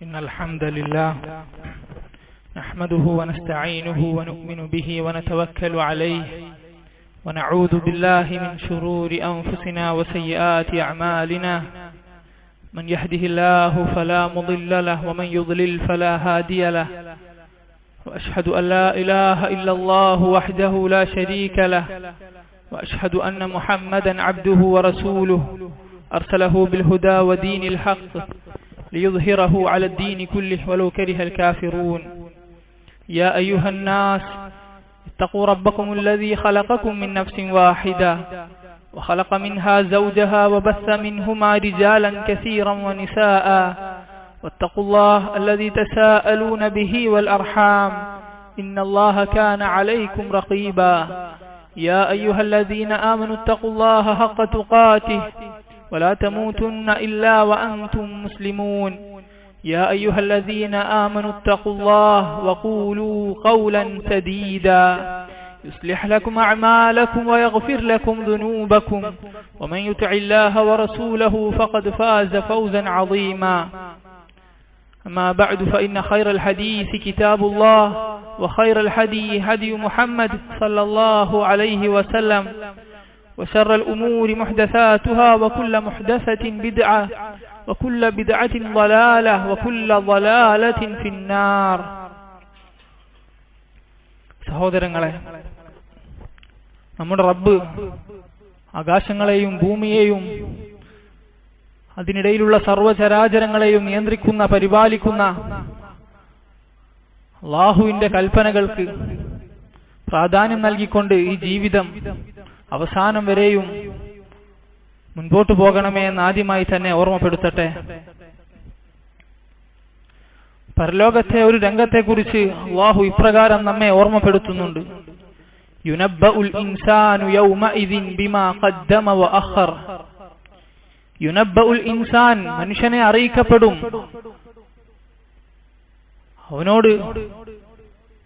إن الحمد لله نحمده ونستعينه ونؤمن به ونتوكل عليه ونعوذ بالله من شرور أنفسنا وسيئات أعمالنا من يهده الله فلا مضل له ومن يضلل فلا هادي له وأشهد أن لا إله إلا الله وحده لا شريك له وأشهد أن محمدا عبده ورسوله أرسله بالهدى ودين الحق ليظهره على الدين كله ولو كره الكافرون يا أيها الناس اتقوا ربكم الذي خلقكم من نفس واحدة وخلق منها زوجها وبث منهما رجالا كثيرا ونساء واتقوا الله الذي تساءلون به والأرحام إن الله كان عليكم رقيبا يا أيها الذين آمنوا اتقوا الله حق تقاته ولا تموتن إلا وأنتم مسلمون يا أيها الذين آمنوا اتقوا الله وقولوا قولا سديدا يصلح لكم أعمالكم ويغفر لكم ذنوبكم ومن يطع الله ورسوله فقد فاز فوزا عظيما أما بعد فإن خير الحديث كتاب الله وخير الهدي هدي محمد صلى الله عليه وسلم وشر الأمور محدثاتها وكل محدثة بدعة وكل بدعة ضلالة وكل ضلالة في النار. സഹോദരങ്ങളെ, നമ്മുടെ റബ്ബ് ആകാശങ്ങളെയും ഭൂമിയെയും അതിനിടയിലുള്ള സർവ്വചരാചരങ്ങളെയും നിയന്ത്രിക്കുന്ന പരിപാലിക്കുന്ന അല്ലാഹുവിന്റെ കൽപ്പനകൾക്ക് പ്രാധാന്യം നൽകിക്കൊണ്ട് ഈ ജീവിതം അവസാനം വരെയും മുൻപോട്ട് പോകണമേ എന്ന് ആദ്യമായി തന്നെ ഓർമ്മപ്പെടുത്തട്ടെ. പരലോകത്തെ ഒരു രംഗത്തെക്കുറിച്ച് അല്ലാഹു ഇപ്രകാരം നമ്മെ ഓർമ്മപ്പെടുത്തുന്നുണ്ട്. യുനബ്ബഉൽ ഇൻസാനു യൗമഇദിൻ ബിമാ ഖദ്ദമ വഅഖർ. യുനബ്ബഉൽ ഇൻസാൻ, മനുഷ്യനെ അറിയിക്കപ്പെടും, അവനോട്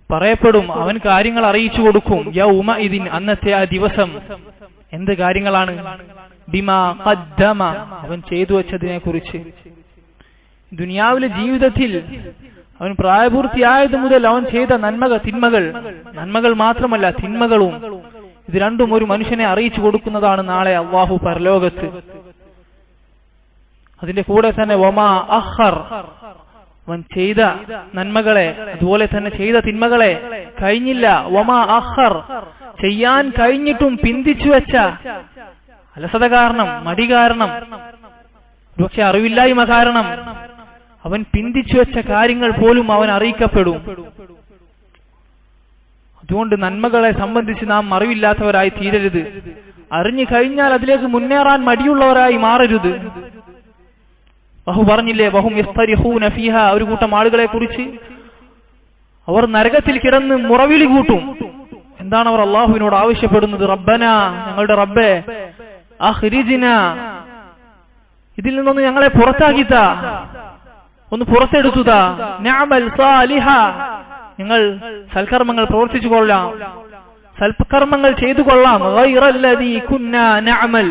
പറയപ്പെടും, അവൻ കാര്യങ്ങൾ അറിയിച്ചു കൊടുക്കും. യൗമഇദിൻ, അന്നത്തെ ആ ദിവസം. എന്ത് കാര്യങ്ങളാണ്? ബിമാ ഖദ്ദമ, അവൻ ചെയ്തു വച്ചതിനെ കുറിച്ച്. ദുനിയാവിലെ ജീവിതത്തിൽ അവൻ പ്രായപൂർത്തിയായത് മുതൽ അവൻ ചെയ്ത നന്മകൾ മാത്രമല്ല തിന്മകളും, ഇത് രണ്ടും ഒരു മനുഷ്യനെ അറിയിച്ചു കൊടുക്കുന്നതാണ് നാളെ അല്ലാഹു പരലോകത്ത്. അതിന്റെ കൂടെ തന്നെ വമാ അഖർ, അവൻ ചെയ്ത നന്മകളെ അതുപോലെ തന്നെ ചെയ്ത തിന്മകളെ കഴിഞ്ഞില്ല. വമാ അഖർ, ചെയ്യാൻ കഴിഞ്ഞിട്ടും പിന്തിച്ചു വെച്ച അലസത കാരണം, മടി കാരണം, പക്ഷെ അറിവില്ലായ്മ കാരണം അവൻ പിന്തിച്ചു വെച്ച കാര്യങ്ങൾ പോലും അവൻ അറിയിക്കപ്പെടും. അതുകൊണ്ട് നന്മകളെ സംബന്ധിച്ച് നാം അറിവില്ലാത്തവരായി തീരരുത്. അറിഞ്ഞു കഴിഞ്ഞാൽ അതിലേക്ക് മുന്നേറാൻ മടിയുള്ളവരായി മാറരുത്. വഹു പറഞ്ഞില്ലേ, വഹും യസ്തരിഹൂന ഫീഹ, ഒരു കൂട്ടം ആളുകളെ കുറിച്ച് അവർ നരകത്തിൽ കിടന്ന് മുറവിളി കൂട്ടും. എന്താണ് അവർ അല്ലാഹുവിനോട് ആവശ്യപ്പെടുന്നത്? റബ്ബന, ഞങ്ങളുടെ റബ്ബേ, അഖ്രിജ്ന, ഇതിൽ നിന്നൊന്ന് ഞങ്ങളെ പുറത്താക്കിത്താ, ഒന്ന് പുറത്തെടുത്തുതാ. നഅമൽ സാലിഹ, ഞങ്ങൾ സൽക്കർമ്മങ്ങൾ പ്രവർത്തിച്ചു കൊള്ളാം, സൽക്കർമ്മങ്ങൾ ചെയ്തു കൊള്ളാം. ഗൈറല്ലദീ കുന്നാ നഅമൽ,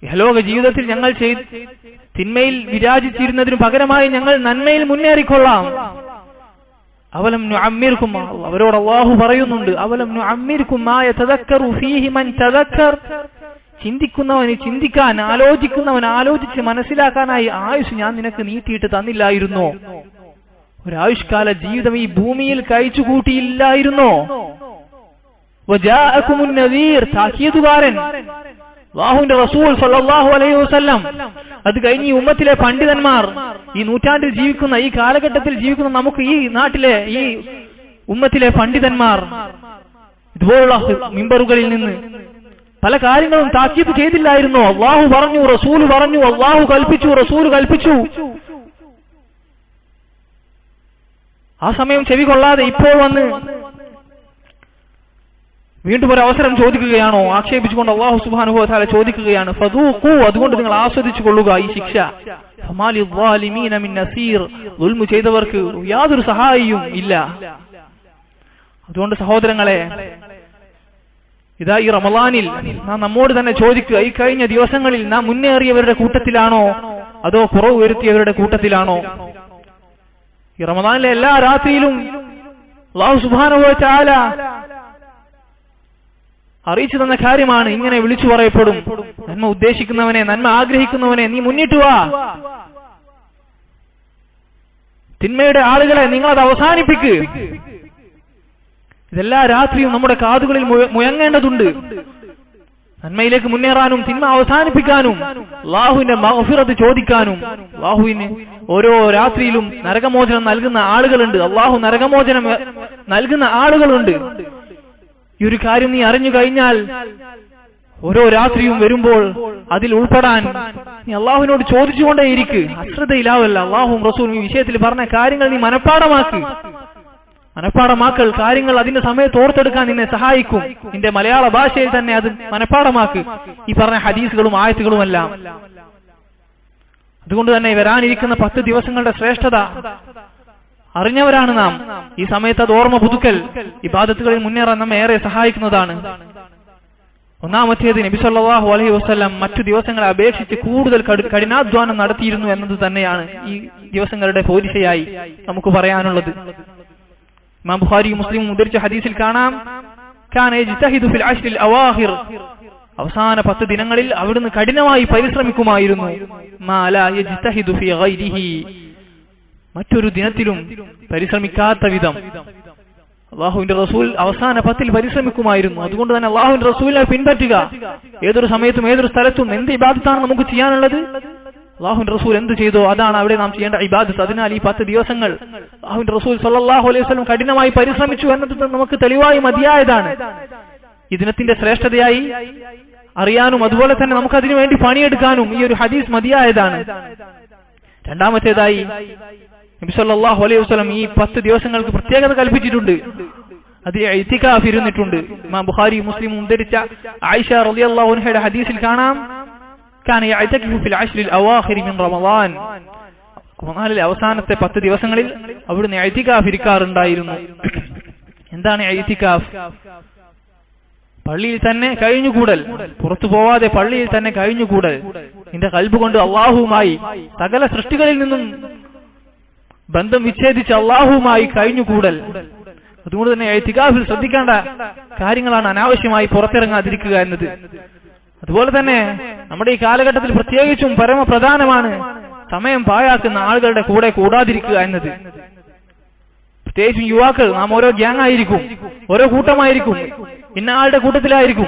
ഇഹലോക ജീവിതത്തിൽ ഞങ്ങൾ തിന്മയിൽ വിരാജിച്ചിരുന്നതിനു പകരമായി ഞങ്ങൾ നന്മയിൽ മുന്നേറിക്കൊള്ളാം. അവലം നുഅമ്മിർകും, അവരോട് അല്ലാഹു പറയുന്നുണ്ട്, അവലം നുഅമ്മിർകും മാ യതദക്കറു ഫീഹി മൻ തദക്കർ, ചിന്തിക്കുന്നവന് ചിന്തിക്കാൻ, ആലോചിക്കുന്നവൻ ആലോചിച്ച് മനസ്സിലാക്കാനായി ആയുസ് ഞാൻ നിനക്ക് നീട്ടിയിട്ട് തന്നില്ലായിരുന്നോ? ഒരായുഷ്കാല ജീവിതം ഈ ഭൂമിയിൽ കഴിച്ചു കൂട്ടിയില്ലായിരുന്നോ? വജാഅകുമുൻ നദീർ, താക്കീതുകാരൻ അല്ലാഹുവിന്റെ റസൂൽ സല്ലല്ലാഹു അലൈഹി വസല്ലം. അത് കഴിഞ്ഞ് ഈ ഉമ്മത്തിലെ പണ്ഡിതന്മാർ, ഈ നൂറ്റാണ്ടിൽ ജീവിക്കുന്ന, ഈ കാലഘട്ടത്തിൽ ജീവിക്കുന്ന നമുക്ക് ഈ നാട്ടിലെ ഈ ഉമ്മത്തിലെ പണ്ഡിതന്മാർ ഇതുപോലുള്ള മിമ്പറുകളിൽ നിന്ന് പല കാര്യങ്ങളും താക്കീത് ചെയ്തില്ലായിരുന്നോ? അല്ലാഹു പറഞ്ഞു, റസൂൽ പറഞ്ഞു, അല്ലാഹു കൽപ്പിച്ചു, റസൂൽ കൽപ്പിച്ചു. ആ സമയം ചെവി കൊള്ളാതെ ഇപ്പോൾ വന്ന് വീണ്ടും ഒരു അവസരം ചോദിക്കുകയാണോ? ആക്ഷേപിച്ചുകൊണ്ട് അല്ലാഹു സുബ്ഹാനഹു വ തആല ചോദിക്കുകയാണ്, ഫദൂഖു, അതുകൊണ്ട് നിങ്ങൾ ആസ്വദിച്ചു കൊള്ളുക ഈ ശിക്ഷ. ഫമാലി ളാലിമീന മിൻ നസീർ, ദുൽമു ചെയ്തവർക്ക് യാതൊരു സഹായിയും ഇല്ല. അതുകൊണ്ട് സഹോദരങ്ങളെ, ഇതാ ഈ റമളാനിൽ നാം നമ്മോട് തന്നെ ചോദിക്കുക, ഈ കഴിഞ്ഞ ദിവസങ്ങളിൽ നാം മുന്നേറിയവരുടെ കൂട്ടത്തിലാണോ അതോ കുറവ് വരുത്തിയവരുടെ കൂട്ടത്തിലാണോ? ഈ റമദാനിലെ എല്ലാ രാത്രിയിലും അല്ലാഹു സുബ്ഹാനഹു വ തആല അറിയിച്ചു തന്ന കാര്യമാണ്. ഇങ്ങനെ വിളിച്ചു പറയപ്പെടും, നന്മ ഉദ്ദേശിക്കുന്നവനെ, നന്മ ആഗ്രഹിക്കുന്നവനെ നീ മുന്നിട്ട് വാ, തിന്മയുടെ ആളുകളെ നിങ്ങളത് അവസാനിപ്പിക്ക്. ഇതെല്ലാ രാത്രിയും നമ്മുടെ കാതുകളിൽ മുഴങ്ങേണ്ടതുണ്ട്. നന്മയിലേക്ക് മുന്നേറാനും തിന്മ അവസാനിപ്പിക്കാനും അല്ലാഹുവിന്റെ മഗ്ഫിറത്ത് ചോദിക്കാനും. അല്ലാഹുവിന് ഓരോ രാത്രിയിലും നരകമോചനം നൽകുന്ന ആളുകളുണ്ട്. അല്ലാഹു നരകമോചനം നൽകുന്ന ആളുകളുണ്ട്. ഈ ഒരു കാര്യം നീ അറിഞ്ഞു കഴിഞ്ഞാൽ ഓരോ രാത്രിയും വരുമ്പോൾ അതിൽ ഉൾപ്പെടാൻ നീ അള്ളാഹുവിനോട് ചോദിച്ചുകൊണ്ടേയിരിക്ക്. അശ്രദ്ധയിലാവല്ല. അള്ളാഹുവും റസൂലും ഈ വിഷയത്തിൽ പറഞ്ഞ കാര്യങ്ങൾ നീ മനഃപ്പാടമാക്കൽ കാര്യങ്ങൾ അതിന്റെ സമയത്ത് ഓർത്തെടുക്കാൻ നിന്നെ സഹായിക്കും. നിന്റെ മലയാള ഭാഷയിൽ തന്നെ അത് മനഃപ്പാടമാക്ക്, ഈ പറഞ്ഞ ഹദീസുകളും ആയത്തുകളുമെല്ലാം. അതുകൊണ്ട് തന്നെ വരാനിരിക്കുന്ന 10 ദിവസങ്ങളുടെ ശ്രേഷ്ഠത അറിഞ്ഞവരാണ് നാം. ഈ സമയത്ത് അത് ഓർമ്മ പുതുക്കൽ ഇബാദത്തുകളിൽ മുന്നേറാൻ നമ്മെ ഏറെ സഹായിക്കുന്നതാണ്. ഒന്നാമത്തേത്, നബി സല്ലല്ലാഹു അലൈഹി വസല്ലം മറ്റു ദിവസങ്ങളെ അപേക്ഷിച്ച് കൂടുതൽ കഠിനാധ്വാനം നടത്തിയിരുന്നു എന്നത് തന്നെയാണ് ഈ ദിവസങ്ങളുടെ പോരിശയായി നമുക്ക് പറയാനുള്ളത്. ഇമാം ബുഖാരി മുസ്ലിം ഉദ്ധരിച്ച ഹദീസിൽ കാണാം, കാന യജ്തഹിദു ഫിൽ അശ്റിൽ അവാഖിർ, അവസാന 10 ദിനങ്ങളിൽ അവിടുന്ന് കഠിനമായി പരിശ്രമിക്കുമായിരുന്നു. മാ ലാ യജ്തഹിദു ഫീ ഗൈരിഹി, മറ്റൊരു ദിനത്തിലും പരിശ്രമിക്കാത്ത വിധം അള്ളാഹുവിന്റെ റസൂൽ അവസാന 10-ൽ പരിശ്രമിക്കുമായിരുന്നു. അതുകൊണ്ട് തന്നെ അള്ളാഹുവിന്റെ റസൂലിനെ പിൻപറ്റുക. ഏതൊരു സമയത്തും ഏതൊരു സ്ഥലത്തും എന്ത് ഇബാദത്താണ് നമുക്ക് ചെയ്യാനുള്ളത്, അള്ളാഹുവിന്റെ റസൂൽ എന്ത് ചെയ്തോ അതാണ് അവിടെ നാം ചെയ്യേണ്ട ഇബാദത്ത്. അതിനാൽ ഈ 10 ദിവസങ്ങൾ അള്ളാഹുവിന്റെ റസൂൽ സല്ലല്ലാഹു അലൈഹി വസല്ലം കഠിനമായി പരിശ്രമിച്ചു എന്നത് നമുക്ക് തെളിവായി മതിയായതാണ്. ഈ ദിനത്തിന്റെ ശ്രേഷ്ഠതയായി അറിയാനും അതുപോലെ തന്നെ നമുക്ക് അതിനു വേണ്ടി പണിയെടുക്കാനും ഈ ഒരു ഹദീസ് മതിയായതാണ്. രണ്ടാമത്തേതായി, നബി സല്ലല്ലാഹു അലൈഹി വസല്ലം ഈ 10 ദിവസങ്ങൾക്ക് പ്രത്യേകത കൽപ്പിച്ചിട്ടുണ്ട്. അത് ഇഅ്തികാഫ് ഇരുന്നിട്ടുണ്ട്. ഇമാം ബുഖാരി മുസ്ലിം ഉദ്ധരിച്ച ആയിഷ റളിയല്ലാഹു അൻഹയുടെ ഹദീസിൽ കാണാം, കാന യഅ്തകിഫു ഫിൽ അശ്റിൽ അവാഖിർ മിൻ റമളാൻ, റമളാനിലെ അവസാനത്തെ 10 ദിവസങ്ങളിൽ അവിടുന്ന് ഇഅ്തികാഫ് ഇരിക്കാറുണ്ടായിരുന്നു. എന്താണ് ഇഅ്തികാഫ്? പള്ളിയിൽ തന്നെ കഴിഞ്ഞുകൂടൽ, പുറത്തു പോവാതെ പള്ളിയിൽ തന്നെ കഴിഞ്ഞുകൂടൽ, നിന്റെ ഖൽബ് കൊണ്ട് അല്ലാഹുവുമായി സകല സൃഷ്ടികളിൽ നിന്നും ബന്ധം വിച്ഛേദിച്ച് അല്ലാഹുവുമായി കഴിഞ്ഞുകൂടൽ. അതുകൊണ്ട് തന്നെ ഇഅ്തികാഫിൽ ശ്രദ്ധിക്കേണ്ട കാര്യങ്ങളാണ് അനാവശ്യമായി പുറത്തിറങ്ങാതിരിക്കുക എന്നത്. അതുപോലെ തന്നെ നമ്മുടെ ഈ കാലഘട്ടത്തിൽ പ്രത്യേകിച്ചും പരമപ്രധാനമാണ് സമയം പാഴാക്കുന്ന ആളുകളുടെ കൂടെ കൂടാതിരിക്കുക എന്നത്. പ്രത്യേകിച്ചും യുവാക്കൾ, നാം ഓരോ ഗ്യാങ് ആയിരിക്കും, ഓരോ കൂട്ടമായിരിക്കും, ഇന്ന ആളുടെ കൂട്ടത്തിലായിരിക്കും.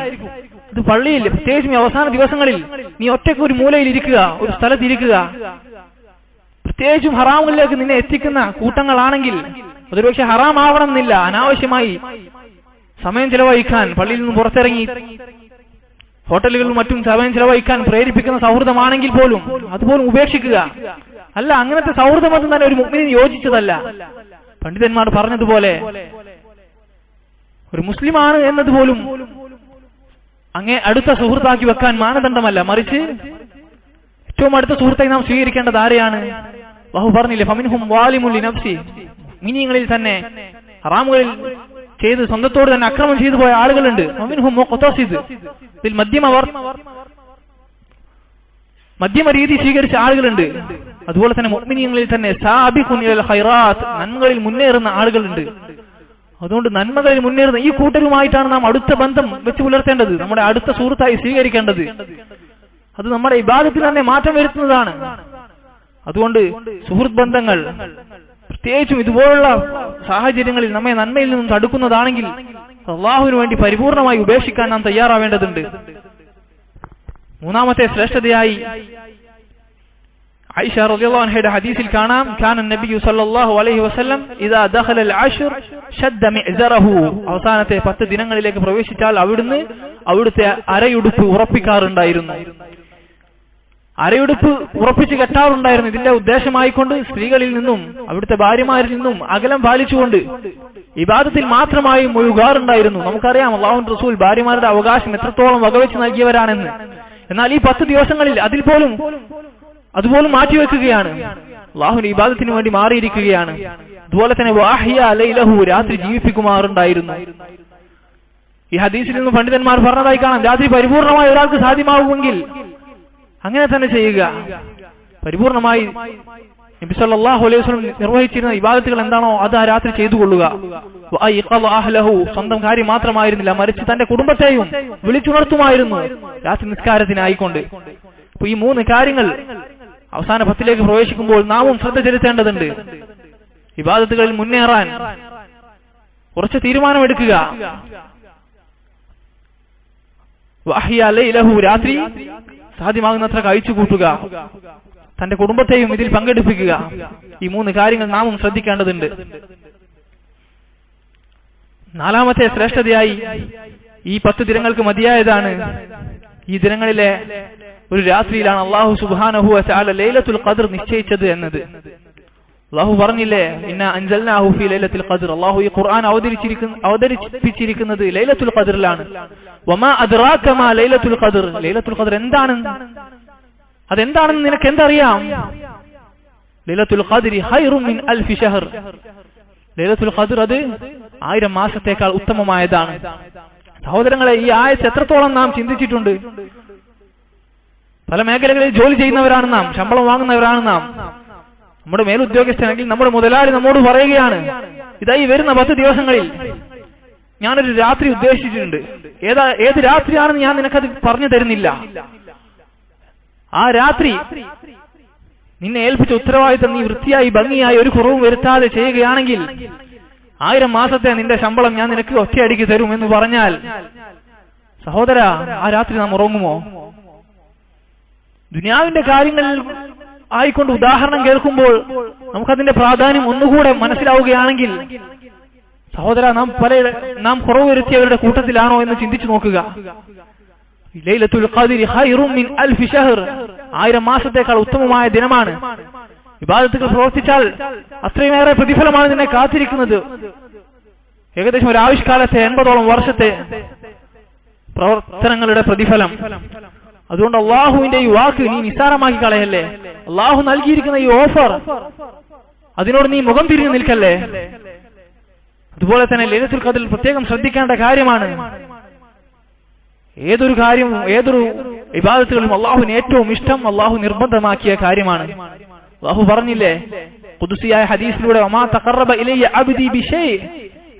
ഇത് പള്ളിയിൽ പ്രത്യേകിച്ചും അവസാന ദിവസങ്ങളിൽ നീ ഒറ്റയ്ക്ക് ഒരു മൂലയിൽ ഇരിക്കുക, ഒരു സ്ഥലത്തിരിക്കുക. പ്രത്യേകിച്ചും ഹറാമുകളിലേക്ക് നിന്നെ എത്തിക്കുന്ന കൂട്ടങ്ങളാണെങ്കിൽ അതൊരുപക്ഷെ ഹറാം ആവണം എന്നില്ല, അനാവശ്യമായി സമയം ചെലവഴിക്കാൻ പള്ളിയിൽ നിന്നും പുറത്തിറങ്ങി ഹോട്ടലുകളിലും മറ്റും സമയം ചെലവഴിക്കാൻ പ്രേരിപ്പിക്കുന്ന സൗഹൃദമാണെങ്കിൽ പോലും അതുപോലും ഉപേക്ഷിക്കുക. അല്ല, അങ്ങനത്തെ സൗഹൃദം തന്നെ ഒരു മുഅ്മിനിന് യോജിച്ചതല്ല. പണ്ഡിതന്മാർ പറഞ്ഞതുപോലെ ഒരു മുസ്ലിമാണ് എന്നതുപോലും അങ്ങേ അടുത്ത സുഹൃത്താക്കി വെക്കാൻ മാനദണ്ഡമല്ല, മറിച്ച് ഏറ്റവും അടുത്ത സുഹൃത്തായി നാം സ്വീകരിക്കേണ്ടത് ആരെയാണ്? അല്ലാഹു പറഞ്ഞില്ലേ, ഫമിൻഹും വാലിമുൻ ലിനഫ്സി, മുഅ്മിനീങ്ങളിൽ തന്നെ ഹറാമുകളിൽ ചെയ്ത് സ്വന്തത്തോട് തന്നെ അക്രമം ചെയ്തു പോയ ആളുകളുണ്ട്. ഫമിൻഹും മുഖ്തസിദ്, ഇതിൽ മധ്യമ രീതി സ്വീകരിച്ച ആളുകളുണ്ട്. അതുപോലെ തന്നെ മുഅ്മിനീങ്ങളിൽ തന്നെ സാബിഖുൻ ഇലൽ ഖൈറാത്ത്, നന്മകളിൽ മുന്നേറുന്ന ആളുകളുണ്ട്. അതുകൊണ്ട് നന്മകളിൽ മുന്നേറുന്ന ഈ കൂട്ടരുമായിട്ടാണ് നാം അടുത്ത ബന്ധം വെച്ച് പുലർത്തേണ്ടത്, നമ്മുടെ അടുത്ത സുഹൃത്തായി സ്വീകരിക്കേണ്ടത്. അത് നമ്മുടെ ഇബാദത്തിൽ തന്നെ മാറ്റം വരുത്തുന്നതാണ്. അതുകൊണ്ട് സുഹൃത്ത് ബന്ധങ്ങൾ പ്രത്യേകിച്ചും ഇതുപോലുള്ള സാഹചര്യങ്ങളിൽ നമ്മെ നന്മയിൽ നിന്നും തടുക്കുന്നതാണെങ്കിൽ അല്ലാഹുവിന് വേണ്ടി പരിപൂർണമായി ഉപേക്ഷിക്കാൻ നാം തയ്യാറാവേണ്ടതുണ്ട്. മൂന്നാമത്തെ ശ്രേഷ്ഠതയായി ആയിഷ റളിയല്ലാഹു അൻഹയുടെ ഹദീസിൽ കാണാം, കാന നബിയു സല്ലല്ലാഹു അലൈഹി വസല്ലം ഇദാ ദഖലൽ അശ്ർ ശദ്ദ മിഅ്സറഹു, അവസാനത്തെ 10 ദിനങ്ങളിലേക്ക് പ്രവേശിച്ചാൽ അവിടുത്തെ അരയുടുപ്പ് ഉറപ്പിക്കാറുണ്ടായിരുന്നു. അരയുടുപ്പ് ഉറപ്പിച്ച് കെട്ടാറുണ്ടായിരുന്നു. ഇതിന്റെ ഉദ്ദേശമായിക്കൊണ്ട് സ്ത്രീകളിൽ നിന്നും അവിടുത്തെ ഭാര്യമാരിൽ നിന്നും അകലം പാലിച്ചുകൊണ്ട് ഇബാദത്തിൽ മാത്രമായി മുഴുകാറുണ്ടായിരുന്നു. നമുക്കറിയാം അല്ലാഹുവിന്റെ റസൂൽ ഭാര്യമാരുടെ അവകാശം എത്രത്തോളം വകവെച്ച് നൽകിയവരാണെന്ന്. എന്നാൽ ഈ 10 ദിവസങ്ങളിൽ അതുപോലും മാറ്റിവെക്കുകയാണ്, അല്ലാഹുവിന്റെ ഇബാദത്തിന് വേണ്ടി മാറിയിരിക്കുകയാണ്. അതുപോലെ തന്നെ വഅഹ്യ ലൈലഹു, രാത്രി ജീവിപ്പിക്കുമാറുണ്ടായിരുന്നു. ഈ ഹദീസിൽ നിന്ന് പണ്ഡിതന്മാർ പറഞ്ഞതായി കാണാം, രാത്രി പരിപൂർണമായി ഒരാൾക്ക് സാധ്യമാവുമെങ്കിൽ അങ്ങനെ തന്നെ ചെയ്യുക. പരിപൂർണമായി നബി സല്ലല്ലാഹു അലൈഹി വസല്ലം നിർവഹിച്ചിരുന്ന ഇബാദത്തുകൾ എന്താണോ അത് ആ രാത്രി ചെയ്തുകൊള്ളുക. സ്വന്തം കാര്യം മാത്രമായിരുന്നില്ല, മറിച്ച് തന്റെ കുടുംബത്തെയും വിളിച്ചുണർത്തുമായിരുന്നു രാത്രി നിസ്കാരത്തിനായിക്കൊണ്ട്. അപ്പൊ ഈ 3 കാര്യങ്ങൾ അവസാന 10ലേക്ക് പ്രവേശിക്കുമ്പോൾ നാമും ശ്രദ്ധ ചെലുത്തേണ്ടതുണ്ട്. ഇബാദത്തുകളിൽ മുന്നേറാൻ കുറച്ച് തീരുമാനമെടുക്കുക. രാത്രി സാധ്യമാകുന്നത്ര കഴിച്ചു കൂട്ടുക, തന്റെ കുടുംബത്തെയും ഇതിൽ പങ്കെടുപ്പിക്കുക. ഈ 3 കാര്യങ്ങൾ നാമും ശ്രദ്ധിക്കേണ്ടതുണ്ട്. 4ാമത്തെ ശ്രേഷ്ഠതയായി ഈ 10 ദിനങ്ങൾക്ക് മതിയായതാണ്. ഈ ദിനങ്ങളിലെ ഒരു രാത്രിയിലാണ് അല്ലാഹു സുബ്ഹാനഹു വ തആല ലൈലത്തുൽ ഖദ്ർ നിശ്ചയിച്ചത് എന്നത്. അല്ലാഹു പറഞ്ഞില്ലേ, ഇന്നാ അൻസൽനാഹു ഫീ ലൈലത്തുൽ ഖദ്ർ. അല്ലാഹു ഈ ഖുർആൻ അവതരിപ്പിച്ചിരിക്കുന്നത് ലൈലത്തുൽ ഖദ്റിലാണ്. വമാ അദ്റാക മാ ലൈലത്തുൽ ഖദ്ർ. ലൈലത്തുൽ ഖദ്ർ എന്താണ്, അതെന്താണെന്ന് നിനക്ക് എന്തറിയാം? ലൈലത്തുൽ ഖദ്രി ഖൈറും മിൻ അൽഫി ശഹർ. ലൈലത്തുൽ ഖദ്ർ അത് 1000 മാസത്തേക്കാൾ ഉത്തമമായതാണ്. സഹോദരങ്ങളെ, ഈ ആയത്ത് എത്രത്തോളം നാം ചിന്തിച്ചിട്ടുണ്ട്? പല മേഖലകളിൽ ജോലി ചെയ്യുന്നവരാണ് നാം, ശമ്പളം വാങ്ങുന്നവരാണ് നാം. നമ്മുടെ മേലുദ്യോഗസ്ഥനെങ്കിൽ നമ്മുടെ മുതലാളി നമ്മോട് പറയുകയാണ്, ഇതായി വരുന്ന 10 ദിവസങ്ങളിൽ ഞാനൊരു രാത്രി ഉദ്ദേശിച്ചിട്ടുണ്ട്, ഏത് രാത്രിയാണെന്ന് ഞാൻ നിനക്കത് പറഞ്ഞു തരുന്നില്ല. ആ രാത്രി നിന്നെ ഏൽപ്പിച്ച ഉത്തരവാദിത്തം നീ വൃത്തിയായി ഭംഗിയായി ഒരു കുറവും വരുത്താതെ ചെയ്യുകയാണെങ്കിൽ 1000 മാസത്തെ നിന്റെ ശമ്പളം ഞാൻ നിനക്ക് ഒറ്റയടിക്ക് തരും എന്ന് പറഞ്ഞാൽ, സഹോദര, ആ രാത്രി നാം ഉറങ്ങുമോ? ദുനിയാവിന്റെ കാര്യങ്ങൾ ആയിക്കൊണ്ട് ഉദാഹരണം കേൾക്കുമ്പോൾ നമുക്കതിന്റെ പ്രാധാന്യം ഒന്നുകൂടെ മനസ്സിലാവുകയാണെങ്കിൽ, സഹോദര, നാം കുറവ് വരുത്തിയവരുടെ കൂട്ടത്തിലാണോ എന്ന് ചിന്തിച്ചു നോക്കുക. ലൈലത്തുൽ ഖദ്രി ഖൈറും മിൻ അൽഫി ശഹർ. 1000 മാസത്തേക്കാൾ ഉത്തമമായ ദിനമാണ്. ഇബാദത്തുകൾ പ്രവർത്തിച്ചാൽ അത്രയുമേറെ പ്രതിഫലമാണ് നിന്നെ കാത്തിരിക്കുന്നത്. ഏകദേശം ഒരു ആയുഷ്കാലത്തെ 80ഓളം വർഷത്തെ പ്രവർത്തനങ്ങളുടെ പ്രതിഫലം. അതുകൊണ്ട് അള്ളാഹുവിന്റെ ഈ വാക്ക് നീ നിസ്സാരമാക്കി കളയല്ലേ. അള്ളാഹു നൽകിയിരിക്കുന്ന ഈ ഓഫർ, അതിനോട് നീ മുഖം തിരിഞ്ഞു നിൽക്കല്ലേ. അതുപോലെ തന്നെ ലൈലത്തുൽ ഖദ്റിൽ പ്രത്യേകം ശ്രദ്ധിക്കേണ്ട കാര്യമാണ്. ഏതൊരു കാര്യവും ഏതൊരു ഇബാദത്തുകളും അള്ളാഹുവിന് ഏറ്റവും ഇഷ്ടം, അള്ളാഹു നിർബന്ധമാക്കിയ കാര്യമാണ്. അള്ളാഹു പറഞ്ഞില്ലേ ഖുദ്സിയായ ഹദീസിലൂടെ, വമാ തഖറബ ഇലയ്യ അബ്ദി ബിശൈ.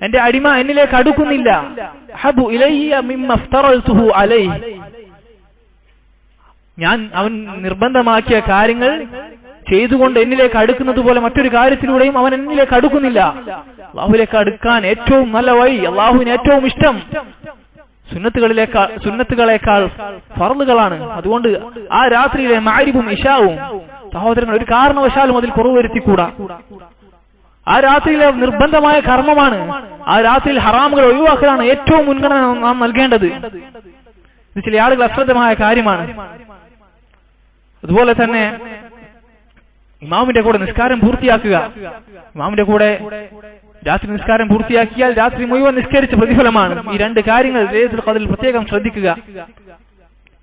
എന്റെ അടിമ എന്നിലേക്ക് അടുക്കുന്നില്ല, ഹബു ഇലയ്യ മിമ്മ ഇഫ്തറൽതുഹു അലൈഹി. ഞാൻ അവൻ നിർബന്ധമാക്കിയ കാര്യങ്ങൾ ചെയ്തുകൊണ്ട് എന്നിലേക്ക് അടുക്കുന്നത് പോലെ മറ്റൊരു കാര്യത്തിലൂടെയും അവൻ എന്നിലേക്ക് അടുക്കുന്നില്ല. അള്ളാഹുവിലേക്ക് അടുക്കാൻ ഏറ്റവും നല്ല വഴി, അള്ളാഹുവിന് ഏറ്റവും ഇഷ്ടം സുന്നത്തുകളേക്കാൾ ഫർളുകളാണ്. അതുകൊണ്ട് ആ രാത്രിയിലെ മഗ്രിബും ഇശാവും സഹോദരങ്ങൾ ഒരു കാരണവശാലും അതിൽ കുറവ് വരുത്തിക്കൂടാ. ആ രാത്രിയിലെ നിർബന്ധമായ കർമ്മമാണ്. ആ രാത്രിയിൽ ഹറാമുകൾ ഒഴിവാക്കലാണ് ഏറ്റവും മുൻഗണന നാം നൽകേണ്ടത്. ഇത് ചില ആളുകൾ അശ്രദ്ധമായ കാര്യമാണ്. അതുപോലെ തന്നെ ഇമാമിന്റെ കൂടെ നിസ്കാരം പൂർത്തിയാക്കുക. ഇമാമിന്റെ കൂടെ രാത്രി നിസ്കാരം പൂർത്തിയാക്കിയാൽ രാത്രി മുഴുവൻ നിസ്കരിച്ച പ്രതിഫലമാണ്. ഈ 2 കാര്യങ്ങൾ ലൈലത്തുൽ ഖദ്റിൽ പ്രത്യേകം ശ്രദ്ധിക്കുക.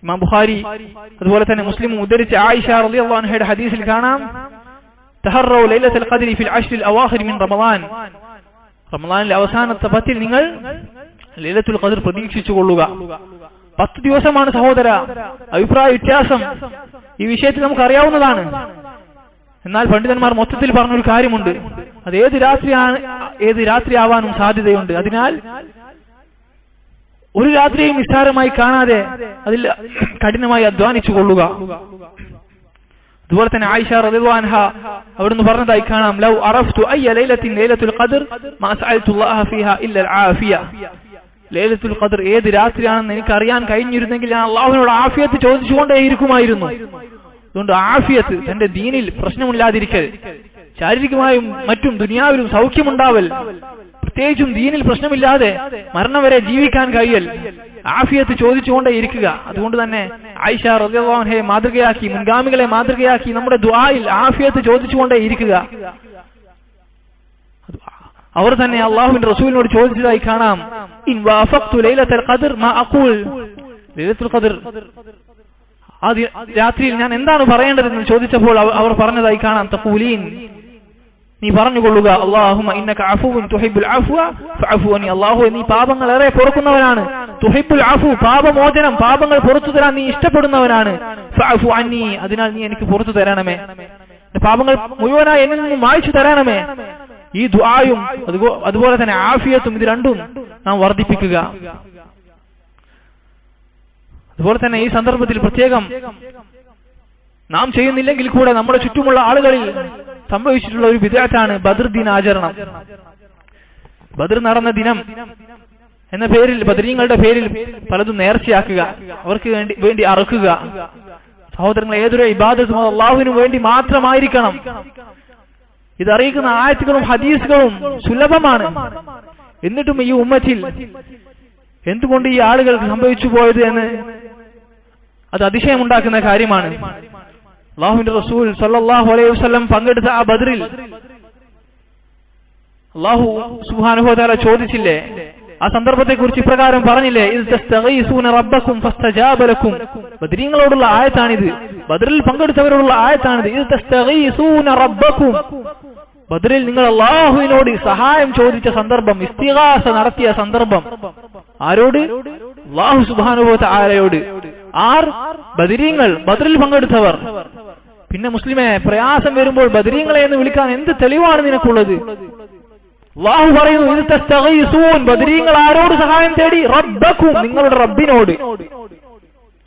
ഇമാം ബുഖാരി അതുപോലെ തന്നെ മുസ്ലിം ഉദ്ധരിച്ച ആയിഷ റളിയല്ലാഹു അൻഹയുടെ ഹദീസിൽ കാണാം, തഹറു ലൈലത്തുൽ ഖദ്രി ഫിൽ അശ്റിൽ അവാഖിർ മിൻ റമളാൻ. റമളാനിലെ അവസാനത്തെ 10ൽ നിങ്ങൾ ലൈലത്തുൽ ഖദ്ർ പ്രതീക്ഷിച്ചു കൊള്ളുക. 10 ദിവസമാണ് സഹോദര. അഭിപ്രായ വ്യത്യാസം ഈ വിഷയത്തിൽ നമുക്ക് അറിയാവുന്നതാണ്. എന്നാൽ പണ്ഡിതന്മാർ മൊത്തത്തിൽ പറഞ്ഞൊരു കാര്യമുണ്ട്, അത് ഏത് രാത്രിയാവാനും സാധ്യതയുണ്ട്. അതിനാൽ ഒരു രാത്രിയും നിസ്സാരമായി കാണാതെ അതിൽ കഠിനമായി അധ്വാനിച്ചു കൊള്ളുക. അതുപോലെ തന്നെ ആയിഷ റളിയല്ലാഹു അൻഹ അവിടുന്ന് പറഞ്ഞതായി കാണാം, ലൗ അറഫ്തു അയ്യ ലൈലത്തിൻ ലൈലത്തുൽ ഖദ്ർ മാ സഅൽതുല്ലാഹ ഫീഹാ ഇല്ല അൽ ആഫിയ. ലൈലത്തുൽ ഖദ്ർ ഏത് രാത്രിയാണെന്ന് എനിക്ക് അറിയാൻ കഴിഞ്ഞിരുന്നെങ്കിൽ ഞാൻ അല്ലാഹുവിനോട് ആഫിയത്ത് ചോദിച്ചുകൊണ്ടേയിരിക്കുമായിരുന്നു. അതുകൊണ്ട് ആഫിയത്ത്, തന്റെ ദീനിൽ പ്രശ്നമില്ലാതിരിക്കൽ, ശാരീരികമായും മറ്റും ദുനിയാവിലും സൗഖ്യമുണ്ടാവൽ, പ്രത്യേകിച്ചും ദീനിൽ പ്രശ്നമില്ലാതെ മരണം വരെ ജീവിക്കാൻ കഴിയൽ, ആഫിയത്ത് ചോദിച്ചുകൊണ്ടേ ഇരിക്കുക. അതുകൊണ്ട് തന്നെ ആയിഷ റളിയല്ലാഹു അൻഹയെ മാതൃകയാക്കി, മുൻഗാമികളെ മാതൃകയാക്കി നമ്മുടെ ദുആയിൽ ആഫിയത്ത് ചോദിച്ചുകൊണ്ടേ ഇരിക്കുക. അവർ തന്നെ അല്ലാഹുവിന്റെ റസൂലിനോട് ചോദിച്ചതായി കാണാം, ഇൻ വഫഖ്തു ലൈലത്തുൽ ഖദ്ർ മാ അഖൂൽ. ലൈലത്തുൽ ഖദ്ർ ആ രാത്രിയിൽ ഞാൻ എന്താണ് പറയേണ്ടതെന്ന് ചോദിച്ചപ്പോൾ അവർ പറഞ്ഞതായി കാണാം, തഖൂലീൻ, നീ പറഞ്ഞുകൊള്ളുക, അല്ലാഹുമ്മ ഇന്നക അഫുവുൻ തുഹിബ്ബുൽ അഫ്വ ഫഅഫു അനി. അല്ലാഹു, നീ പാപങ്ങൾ ഏറെ പൊറുക്കുന്നവനാണ്, തുഹിബ്ബുൽ അഫു, പാപമോചനം, പാപങ്ങൾ പുറത്തു തരാൻ നീ ഇഷ്ടപ്പെടുന്നവനാണ്. ഫഅഫു അന്നി, അതിനാൽ നീ എനിക്ക് പുറത്തു തരണമേ, പാപങ്ങൾ മുഴുവനായി എന്നിൽ നിന്ന് മായ്ച്ചു തരണമേ. ഈ ദുആയും അതുപോലെ തന്നെ ആഫിയത്തും, ഇത് രണ്ടും നാം വർദ്ധിപ്പിക്കുക. അതുപോലെ തന്നെ ഈ സന്ദർഭത്തിൽ പ്രത്യേകം നാം ചെയ്യുന്നില്ലെങ്കിൽ കൂടെ നമ്മുടെ ചുറ്റുമുള്ള ആളുകളിൽ സംഭവിച്ചിട്ടുള്ള ഒരു ബിദ്അത്താണ് ബദർ ദിനാചരണം. ബദർ നടന്ന ദിനം എന്ന പേരിൽ, ബദരീങ്ങളുടെ പേരിൽ പലതും നേർച്ചയാക്കുക, അവർക്ക് വേണ്ടി അറുക്കുക. സഹോദരങ്ങൾ, ഏതൊരു ഇബാദത്തും അല്ലാഹുവിനു വേണ്ടി മാത്രമായിരിക്കണം. ഇതറിയിക്കുന്ന ആയത്തുകളും ഹദീസുകളും സുലഭമാണ്. എന്നിട്ടും ഈ ഉമ്മത്തിൽ എന്തുകൊണ്ട് ഈ ആളുകൾക്ക് സംഭവിച്ചു പോയത് എന്ന് അത് അതിശയമുണ്ടാക്കുന്ന കാര്യമാണ്. അല്ലാഹുവിന്റെ റസൂൽ സല്ലല്ലാഹു അലൈഹി വസല്ലം പങ്കെടുത്ത ആ ബദറിൽ അല്ലാഹു സുബ്ഹാനഹു വ തആല ചോദിച്ചില്ലേ, ആ സന്ദർഭത്തെ കുറിച്ച് ഇപ്രകാരം പറഞ്ഞില്ലേ, ഇദ് തസ്തഗീസൂന റബ്ബക്കും ഫസ്തജാബ ലക്കും. ബദരീങ്ങളോടുള്ള ആയത്താണിത്, ബദറിൽ പങ്കെടുത്തവരോടുള്ള ആയത്താണിത്. ഇദ് തസ്തഗീസൂന റബ്ബക്കും, ബദറിൽ നിങ്ങൾ അല്ലാഹുവിനോട് സഹായം ചോദിച്ച സന്ദർഭം, ഇസ്തിഗാസ നടത്തിയ സന്ദർഭം. ആരോട്? അല്ലാഹു സുബ്ഹാനഹു വ തആലയോട്. ആർ? ബദരീങ്ങൾ, ബദറിൽ പങ്കെടുത്തവർ. പിന്നെ മുസ്ലിമെ, പ്രയാസം വരുമ്പോൾ ബദരീങ്ങളെ എന്ന് വിളിക്കാൻ എന്ത് തെളിവാണ് നിനക്കുള്ളത്? അല്ലാഹു പറയുന്നു, ഇദ് തസ്തഗീസൂൻ, ബദരീങ്ങൾ ആരോട് സഹായം തേടി? റബ്ബക്കും, നിങ്ങളുടെ റബ്ബിനോട്.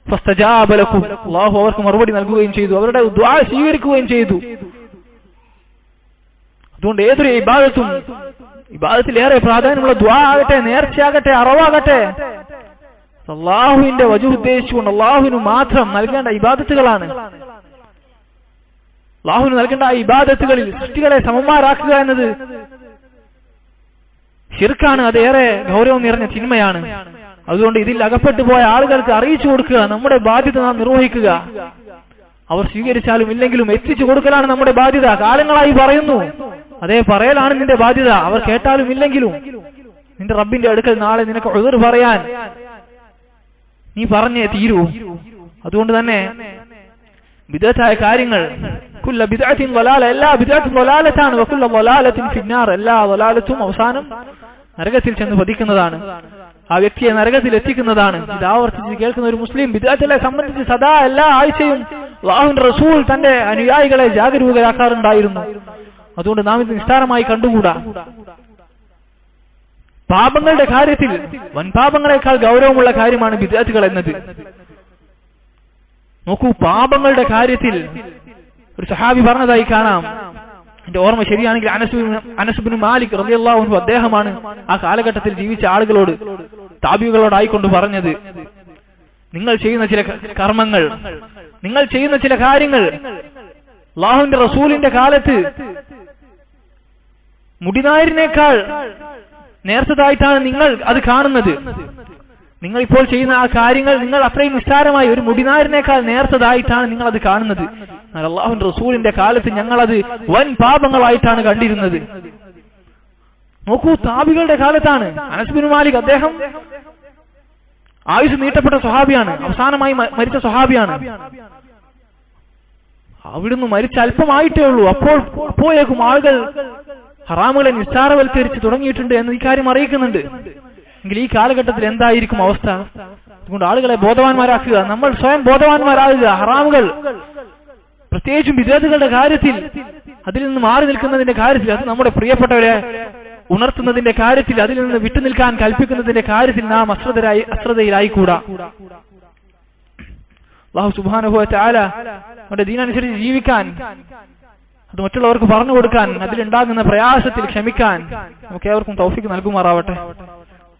ഫസ്തജാബ ലക്കും, അല്ലാഹു അവർക്ക് മറുപടി നൽകുകയും ചെയ്തു, അവരുടെ ദുആ സ്വീകരിക്കുകയും ചെയ്തു. അതുകൊണ്ട് ഏതൊരു ഇബാദത്തും, ഇബാദത്തിൽ ഏറെ പ്രാധാന്യമുള്ള ദുആ ആകട്ടെ, നേർച്ചയാകട്ടെ, അറവാകട്ടെ, അല്ലാഹുവിന്റെ വജ്ഹ് ഉദ്ദേശിച്ചുകൊണ്ട് അല്ലാഹുവിന് മാത്രം നൽകേണ്ട ഇബാദത്തുകളാണ്. അല്ലാഹുവിന് നൽകേണ്ട ആ ഇബാദത്തുകളിൽ സൃഷ്ടികളെ സമന്മാരാക്കുക എന്നത് ശിർക്കാണ്. അതേറെ ഗൗരവം നിറഞ്ഞ തിന്മയാണ്. അതുകൊണ്ട് ഇതിൽ അകപ്പെട്ടു പോയ ആളുകൾക്ക് അറിയിച്ചു കൊടുക്കുക, നമ്മുടെ ബാധ്യത നാം നിർവഹിക്കുക. അവർ സ്വീകരിച്ചാലും ഇല്ലെങ്കിലും എത്തിച്ചു കൊടുക്കലാണ് നമ്മുടെ ബാധ്യത. കാലങ്ങളായി പറയുന്നു, അതേ പറയലാണ് നിന്റെ ബാധ്യത. അവർ കേട്ടാലും ഇല്ലെങ്കിലും നിന്റെ റബ്ബിന്റെ അടുക്കൽ നാളെ നിനക്ക് ഉദ്ർ പറയാൻ നീ പറഞ്ഞേ തീരൂ. അതുകൊണ്ട് തന്നെ ബിദ്അത്തായ കാര്യങ്ങൾ, കുല്ല ബിദ്അത്തിൻ ളലാല, എല്ലാ ബിദ്അത്തും ളലാലത്താണ്. വകുല്ല ളലാലത്തിൻ ഫിന്നാർ, എല്ലാ ളലാലത്തും അവസാനം നരകത്തിൽ ചെന്ന് പതിക്കുന്നതാണ്, ആ വ്യക്തിയെ നരകത്തിൽ എത്തിക്കുന്നതാണ്. ഇത് ആവർത്തിച്ച് കേൾക്കുന്ന ഒരു മുസ്ലിം ബിദ്അത്തിനെ സംബന്ധിച്ച് സദാ എല്ലാ ആഴ്ചയും അല്ലാഹുവിന്റെ റസൂൽ തന്റെ അനുയായികളെ ജാഗരൂകരാക്കാറുണ്ടായിരുന്നു. അതുകൊണ്ട് നാം ഇത് നിസ്സാരമായി കണ്ടുകൂടാ. പാപങ്ങളുടെ കാര്യത്തിൽ വൻപാപങ്ങളെക്കാൾ ഗൗരവമുള്ള കാര്യമാണ് ബിദ്അത്തുകൾ എന്നത്. നോക്കൂ, പാപങ്ങളുടെ കാര്യത്തിൽ ഒരു സഹാബി പറഞ്ഞതായി കാണാം, എന്റെ ഓർമ്മ ശരിയാണെങ്കിൽ അനസ് ഇബ്നു മാലിക് റളിയല്ലാഹു അൻഹു, അദ്ദേഹമാണ് ആ കാലഘട്ടത്തിൽ ജീവിച്ച ആളുകളോട്, താബികളോടായിക്കൊണ്ട് പറഞ്ഞത്, നിങ്ങൾ ചെയ്യുന്ന ചില കർമ്മങ്ങൾ, നിങ്ങൾ ചെയ്യുന്ന ചില കാര്യങ്ങൾ അല്ലാഹുവിന്റെ റസൂലിന്റെ കാലത്ത് മുടിനാരിനേക്കാൾ നേർത്തതായിട്ടാണ് നിങ്ങൾ അത് കാണുന്നത്. നിങ്ങൾ ഇപ്പോൾ ചെയ്യുന്ന ആ കാര്യങ്ങൾ നിങ്ങൾ അത്രയും നിസ്സാരമായി ഒരു മുടിനാരിനേക്കാൾ നേർത്തതായിട്ടാണ് നിങ്ങൾ അത് കാണുന്നത്. എന്നാൽ അല്ലാഹുവിന്റെ റസൂലിന്റെ കാലത്ത് ഞങ്ങളത് വൻ പാപങ്ങളായിട്ടാണ് കണ്ടിരുന്നത്. നോക്കൂ, താബികളുടെ കാലത്താണ്. അനസ് ബിൻ മാലിക്, അദ്ദേഹം ആയുസ് നീട്ടപ്പെട്ട സ്വഹാബിയാണ്, അവസാനമായി മരിച്ച സ്വഹാബിയാണ്. അവിടുന്ന് മരിച്ച അല്പമായിട്ടേ ഉള്ളൂ. അപ്പോഴേക്കും ആളുകൾ ഹറാമുകളെ നിസ്സാരവൽക്കരിച്ച് തുടങ്ങിയിട്ടുണ്ട് എന്ന് ഈ കാര്യം അറിയിക്കുന്നുണ്ട്. എങ്കിൽ ഈ കാലഘട്ടത്തിൽ എന്തായിരിക്കും അവസ്ഥ? അതുകൊണ്ട് ആളുകളെ ബോധവാന്മാരാക്കുക, നമ്മൾ സ്വയം ബോധവാന്മാരാകുക. ഹറാമുകൾ, പ്രത്യേകിച്ചും ബിദ്അത്തുകളുടെ കാര്യത്തിൽ, അതിൽ നിന്ന് മാറി നിൽക്കുന്നതിന്റെ കാര്യത്തിൽ, അത് നമ്മുടെ പ്രിയപ്പെട്ടവരെ ഉണർത്തുന്നതിന്റെ കാര്യത്തിൽ, അതിൽ നിന്ന് വിട്ടുനിൽക്കാൻ കൽപ്പിക്കുന്നതിന്റെ കാര്യത്തിൽ നാം അശ്രദ്ധയിലായിക്കൂടാ. അല്ലാഹു സുബ്ഹാനഹു വ തആല നമ്മുടെ ദീനനുസരിച്ച് ജീവിക്കാൻ, അത് മറ്റുള്ളവർക്ക് പറഞ്ഞു കൊടുക്കാൻ, അതിലുണ്ടാകുന്ന പ്രയാസത്തിൽ ക്ഷമിക്കാൻ നമുക്ക് ഏവർക്കും തൗഫീഖ് നൽകുമാറാവട്ടെ.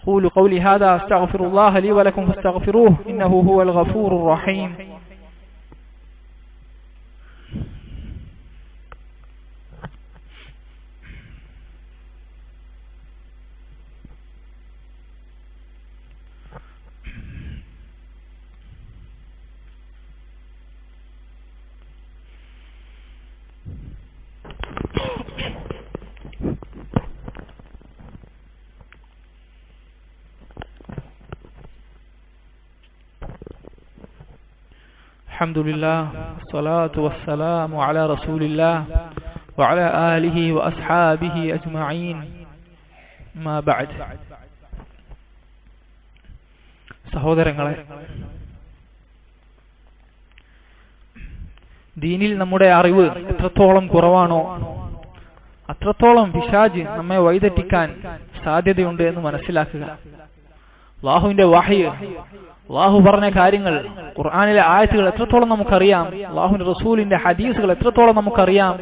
قولوا قولي هذا استغفر الله لي ولكم فاستغفروه إنه هو الغفور الرحيم. الحمد لله والصلاة والسلام على رسول الله وعلى آله وأصحابه أجمعين. ما بعد. സഹോദരങ്ങളെ, ദീനിൽ നമ്മുടെ അറിവ് എത്രത്തോളം കുറവാണോ അത്രത്തോളം പിശാച് നമ്മെ വഴിതെറ്റിക്കാൻ സാധ്യതയുണ്ട് എന്ന് മനസ്സിലാക്കുക. അല്ലാഹുവിന്റെ വഹയ്, അല്ലാഹു പറഞ്ഞ കാര്യങ്ങൾ, ഖുർആനിലെ ആയത്തുകൾ എത്രത്തോളം നമുക്കറിയാം, അല്ലാഹുവിന്റെ റസൂലിന്റെ ഹദീസുകൾ എത്രത്തോളം നമുക്കറിയാം,